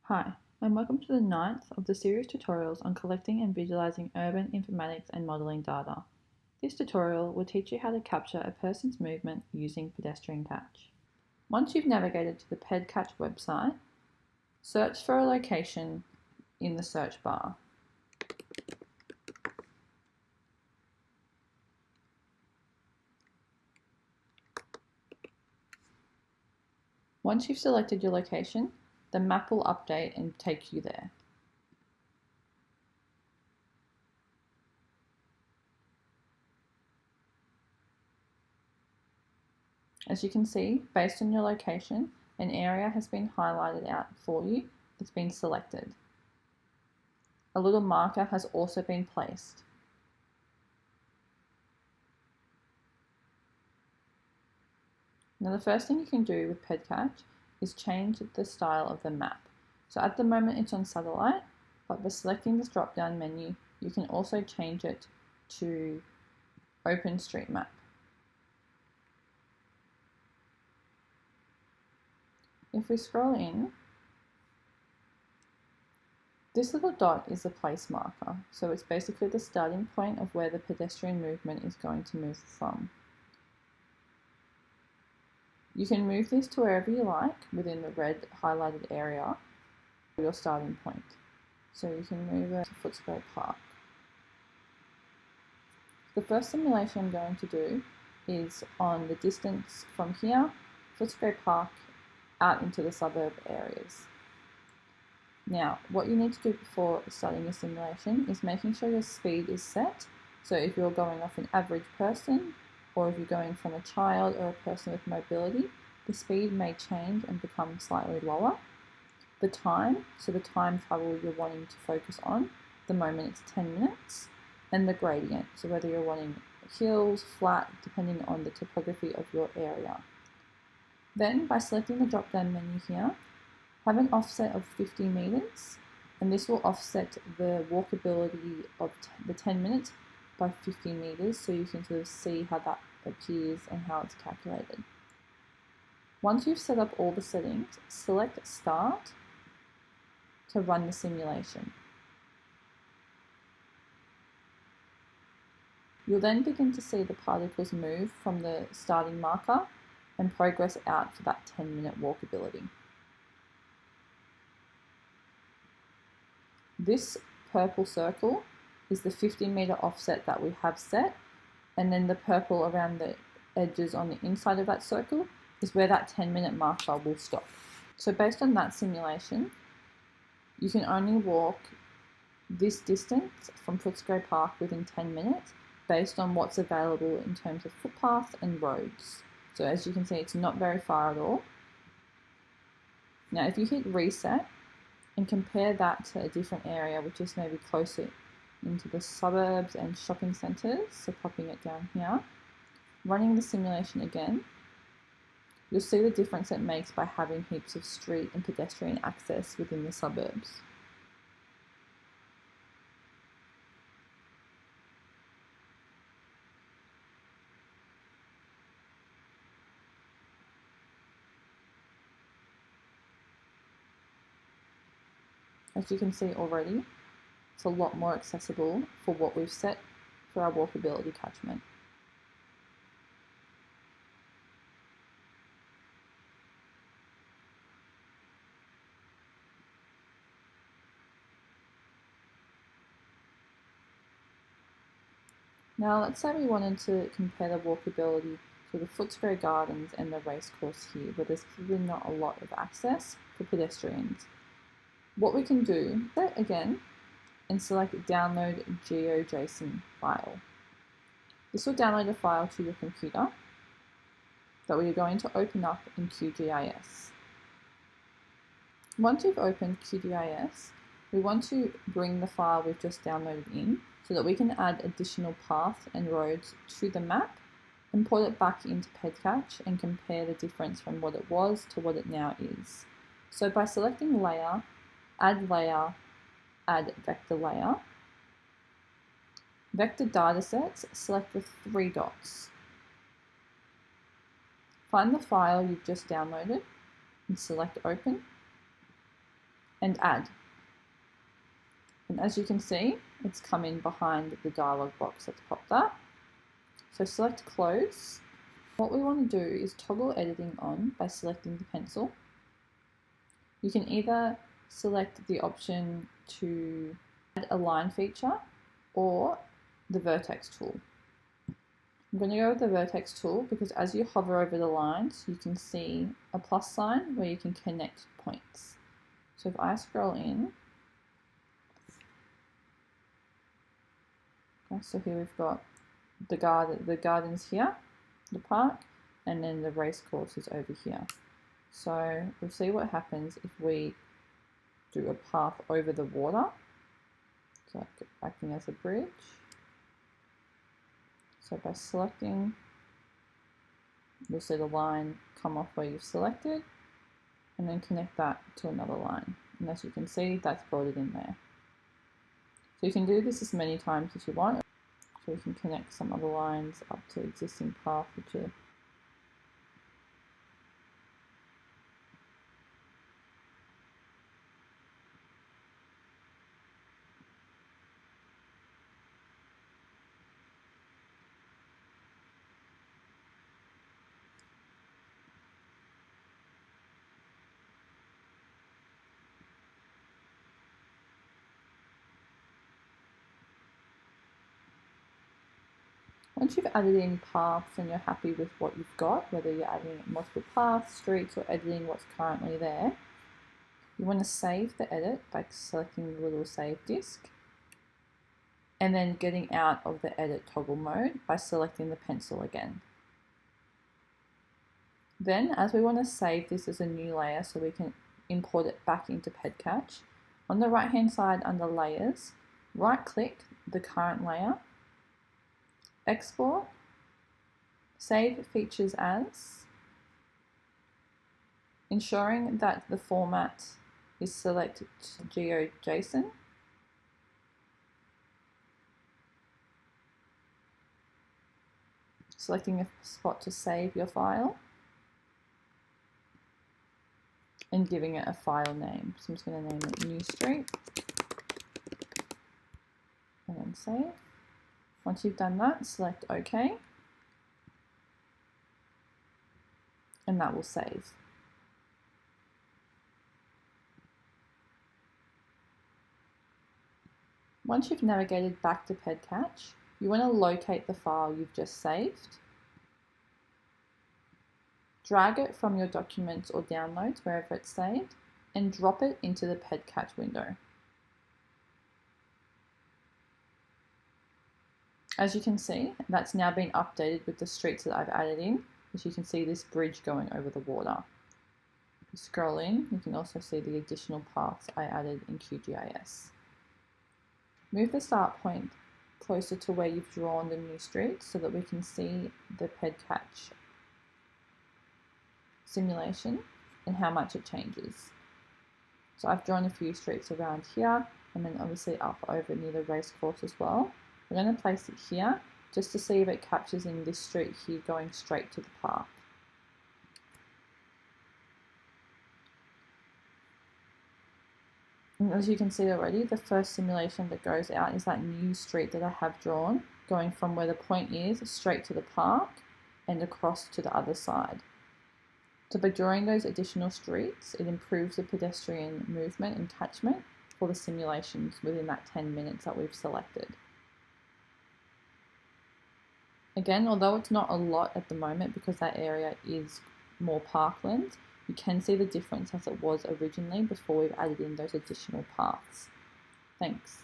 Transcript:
Hi, and welcome to the 9th of the series tutorials on collecting and visualizing urban informatics and modeling data. This tutorial will teach you how to capture a person's movement using Pedestrian Catch. Once you've navigated to the PedCatch website, search for a location in the search bar. Once you've selected your location, the map will update and take you there. As you can see, based on your location, an area has been highlighted out for you. It's been selected. A little marker has also been placed. Now the first thing you can do with PedCatch is change the style of the map. So at the moment it's on satellite, but by selecting this drop down menu, you can also change it to OpenStreetMap. If we scroll in, this little dot is a place marker. So it's basically the starting point of where the pedestrian movement is going to move from. You can move this to wherever you like within the red highlighted area, your starting point. So you can move it to Footscray Park. The first simulation I'm going to do is on the distance from here, Footscray Park, out into the suburb areas. Now, what you need to do before starting your simulation is making sure your speed is set. So if you're going off an average person, or if you're going from a child or a person with mobility, the speed may change and become slightly lower. The time, so the time travel you're wanting to focus on, the moment it's 10 minutes, and the gradient, so whether you're wanting hills, flat, depending on the topography of your area. Then, by selecting the drop-down menu here, have an offset of 50 meters, and this will offset the walkability of the 10 minutes by 50 meters, so you can sort of see how that appears and how it's calculated. Once you've set up all the settings, select Start to run the simulation. You'll then begin to see the particles move from the starting marker and progress out for that 10-minute walkability. This purple circle is the 50-meter offset that we have set, and then the purple around the edges on the inside of that circle is where that 10-minute marker will stop. So based on that simulation, you can only walk this distance from Footscray Park within 10 minutes based on what's available in terms of footpaths and roads. So as you can see, it's not very far at all. Now if you hit reset and compare that to a different area, which is maybe closer into the suburbs and shopping centres, so popping it down here, running the simulation again, you'll see the difference it makes by having heaps of street and pedestrian access within the suburbs. As you can see already, it's a lot more accessible for what we've set for our walkability catchment. Now let's say we wanted to compare the walkability to the Footscray Gardens and the racecourse here, where there's clearly not a lot of access for pedestrians. What we can do, set again, and select Download GeoJSON file. This will download a file to your computer that we are going to open up in QGIS. Once you've opened QGIS, we want to bring the file we've just downloaded in so that we can add additional paths and roads to the map, import it back into PedCatch and compare the difference from what it was to what it now is. So by selecting Layer, Add Vector Layer, Vector Datasets, select the 3 dots. Find the file you've just downloaded and select Open, and add. And as you can see, it's come in behind the dialog box that's popped up. So select close. What we want to do is toggle editing on by selecting the pencil. You can either select the option to add a line feature or the vertex tool. I'm going to go with the vertex tool because as you hover over the lines, you can see a plus sign where you can connect points. So if I scroll in, okay, so here we've got the gardens here, the park, and then the race course is over here. So we'll see what happens if we do a path over the water, so like acting as a bridge. So by selecting, you'll see the line come off where you've selected, and then connect that to another line. And as you can see, that's brought it in there. So you can do this as many times as you want. So you can connect some other lines up to the existing path, which are once you've added in paths and you're happy with what you've got, whether you're adding multiple paths, streets, or editing what's currently there, you want to save the edit by selecting the little save disk, and then getting out of the edit toggle mode by selecting the pencil again. Then, as we want to save this as a new layer so we can import it back into PedCatch, on the right hand side under layers, right click the current layer, export, save features as, ensuring that the format is selected to GeoJSON, selecting a spot to save your file, and giving it a file name. So I'm just going to name it New Street, and then save. Once you've done that, select OK, and that will save. Once you've navigated back to PedCatch, you want to locate the file you've just saved, drag it from your documents or downloads wherever it's saved, and drop it into the PedCatch window. As you can see, that's now been updated with the streets that I've added in. As you can see, this bridge going over the water. If you scroll in, you can also see the additional paths I added in QGIS. Move the start point closer to where you've drawn the new streets so that we can see the PedCatch simulation and how much it changes. So I've drawn a few streets around here, and then obviously up over near the race course as well. We're going to place it here just to see if it captures in this street here going straight to the park. And as you can see already, the first simulation that goes out is that new street that I have drawn, going from where the point is straight to the park and across to the other side. So by drawing those additional streets, it improves the pedestrian movement and catchment for the simulations within that 10 minutes that we've selected. Again, although it's not a lot at the moment because that area is more parkland, you can see the difference as it was originally before we've added in those additional paths. Thanks.